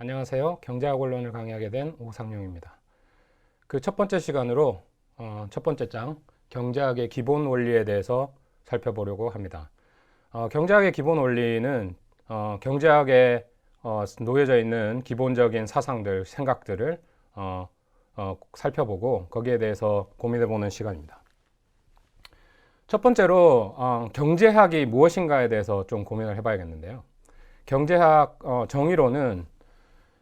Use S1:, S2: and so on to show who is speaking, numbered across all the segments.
S1: 안녕하세요. 경제학 원론을 강의하게 된 오상용입니다. 그 첫 번째 시간으로 첫 번째 장 경제학의 기본 원리에 대해서 살펴보려고 합니다. 경제학의 기본 원리는 경제학에 놓여져 있는 기본적인 사상들, 생각들을 살펴보고 거기에 대해서 고민해보는 시간입니다. 첫 번째로 경제학이 무엇인가에 대해서 좀 고민을 해봐야겠는데요. 경제학 정의로는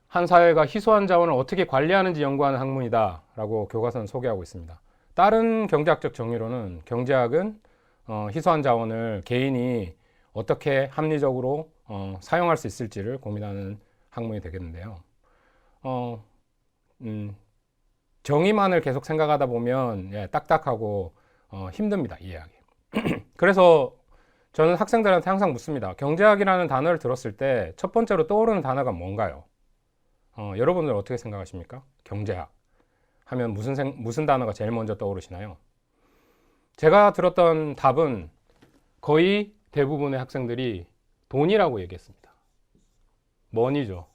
S1: 한 사회가 희소한 자원을 어떻게 관리하는지 연구하는 학문이다 라고 교과서는 소개하고 있습니다. 다른 경제학적 정의로는 경제학은 희소한 자원을 개인이 어떻게 합리적으로 사용할 수 있을지를 고민하는 학문이 되겠는데요. 정의만을 계속 생각하다 보면 딱딱하고 힘듭니다, 이해하기. 그래서 저는 학생들한테 항상 묻습니다. 경제학이라는 단어를 들었을 때 첫 번째로 떠오르는 단어가 뭔가요? 여러분들 어떻게 생각하십니까? 경제학 하면 무슨 단어가 제일 먼저 떠오르시나요? 제가 들었던 답은 거의 대부분의 학생들이 돈이라고 얘기했습니다. 머니죠.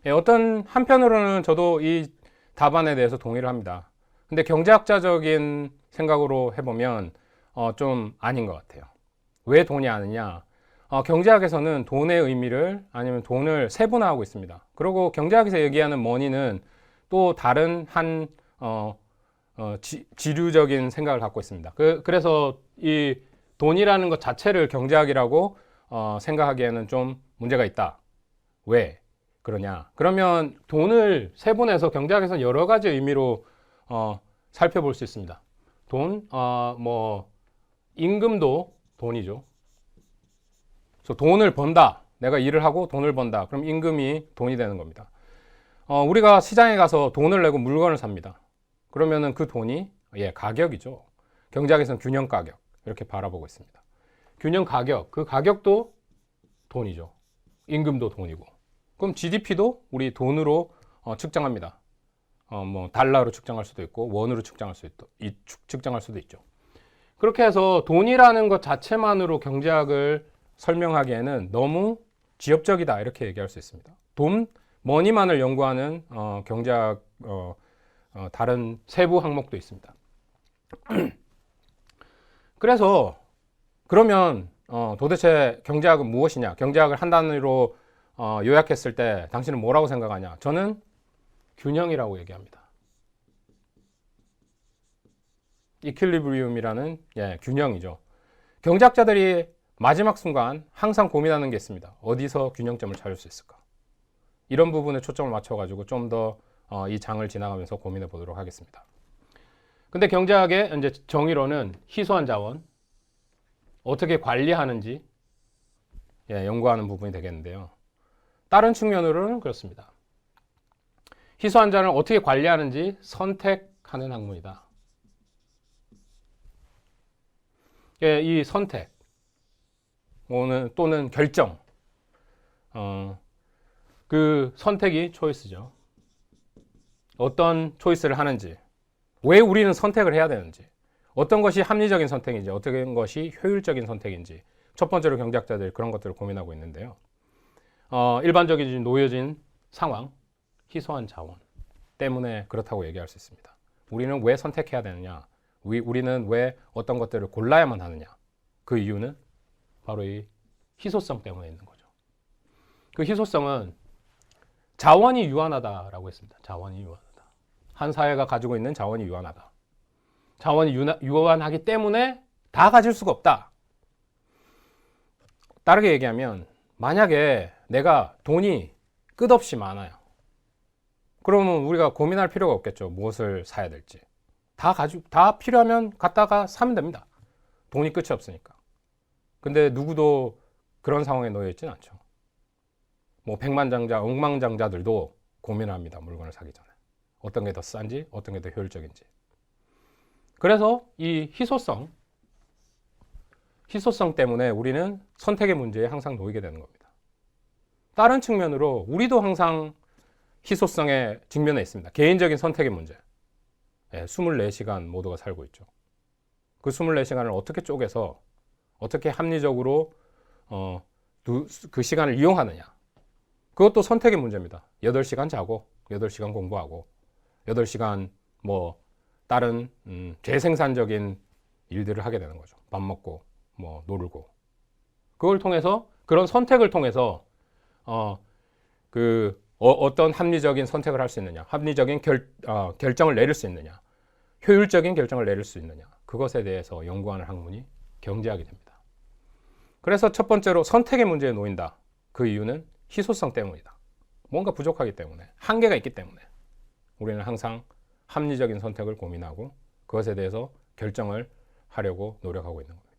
S1: 어떤 한편으로는 저도 이 답안에 대해서 동의를 합니다. 근데 경제학자적인 생각으로 해보면 좀 아닌 것 같아요. 왜 돈이 아니냐? 경제학에서는 돈의 의미를 아니면 돈을 세분화하고 있습니다. 그리고 경제학에서 얘기하는 머니는 또 다른 한 지류적인 생각을 갖고 있습니다. 그래서 이 돈이라는 것 자체를 경제학이라고 생각하기에는 좀 문제가 있다. 왜 그러냐? 그러면 돈을 세분해서 경제학에서는 여러 가지 의미로 살펴볼 수 있습니다. 돈, 임금도 돈이죠. 그래서 돈을 번다. 내가 일을 하고 돈을 번다. 그럼 임금이 돈이 되는 겁니다. 우리가 시장에 가서 돈을 내고 물건을 삽니다. 그러면은 그 돈이 가격이죠. 경제학에서는 균형 가격 이렇게 바라보고 있습니다. 균형 가격, 그 가격도 돈이죠. 임금도 돈이고. 그럼 GDP도 우리 돈으로 측정합니다. 달러로 측정할 수도 있고 원으로 측정할 수도 있죠. 그렇게 해서 돈이라는 것 자체만으로 경제학을 설명하기에는 너무 지엽적이다 이렇게 얘기할 수 있습니다. 돈, 머니만을 연구하는 경제학 다른 세부 항목도 있습니다. 그래서 그러면 도대체 경제학은 무엇이냐? 경제학을 한 단어로 요약했을 때 당신은 뭐라고 생각하냐? 저는 균형이라고 얘기합니다. 이퀄리브리움이라는 균형이죠. 경제학자들이 마지막 순간 항상 고민하는 게 있습니다. 어디서 균형점을 찾을 수 있을까? 이런 부분에 초점을 맞춰가지고 좀 더 이 장을 지나가면서 고민해 보도록 하겠습니다. 근데 경제학의 이제 정의로는 희소한 자원, 어떻게 관리하는지 연구하는 부분이 되겠는데요. 다른 측면으로는 그렇습니다. 희소한 자원을 어떻게 관리하는지 선택하는 학문이다. 이 선택 또는 결정, 그 선택이 초이스죠. 어떤 초이스를 하는지, 왜 우리는 선택을 해야 되는지, 어떤 것이 합리적인 선택인지, 어떤 것이 효율적인 선택인지 첫 번째로 경제학자들이 그런 것들을 고민하고 있는데요. 일반적인 놓여진 상황, 희소한 자원 때문에 그렇다고 얘기할 수 있습니다. 우리는 왜 선택해야 되느냐? 우리는 왜 어떤 것들을 골라야만 하느냐? 그 이유는 바로 이 희소성 때문에 있는 거죠. 그 희소성은 자원이 유한하다라고 했습니다. 자원이 유한하다. 한 사회가 가지고 있는 자원이 유한하다. 자원이 유한하기 때문에 다 가질 수가 없다. 다르게 얘기하면 만약에 내가 돈이 끝없이 많아요. 그러면 우리가 고민할 필요가 없겠죠. 무엇을 사야 될지. 다 필요하면 갖다가 사면 됩니다. 돈이 끝이 없으니까. 근데 누구도 그런 상황에 놓여 있지는 않죠. 백만장자, 억만장자들도 고민합니다. 물건을 사기 전에. 어떤 게 더 싼지, 어떤 게 더 효율적인지. 그래서 이 희소성 때문에 우리는 선택의 문제에 항상 놓이게 되는 겁니다. 다른 측면으로 우리도 항상 희소성에 직면해 있습니다. 개인적인 선택의 문제. 24시간 모두가 살고 있죠. 그 24시간을 어떻게 쪼개서 어떻게 합리적으로 그 시간을 이용하느냐. 그것도 선택의 문제입니다. 8시간 자고 8시간 공부하고 8시간 뭐 다른 재생산적인 일들을 하게 되는 거죠. 밥 먹고 뭐 놀고. 그걸 통해서 그런 선택을 통해서 어떤 합리적인 선택을 할 수 있느냐, 합리적인 결정을 내릴 수 있느냐, 효율적인 결정을 내릴 수 있느냐, 그것에 대해서 연구하는 학문이 경제학이 됩니다. 그래서 첫 번째로 선택의 문제에 놓인다. 그 이유는 희소성 때문이다. 뭔가 부족하기 때문에, 한계가 있기 때문에 우리는 항상 합리적인 선택을 고민하고 그것에 대해서 결정을 하려고 노력하고 있는 겁니다.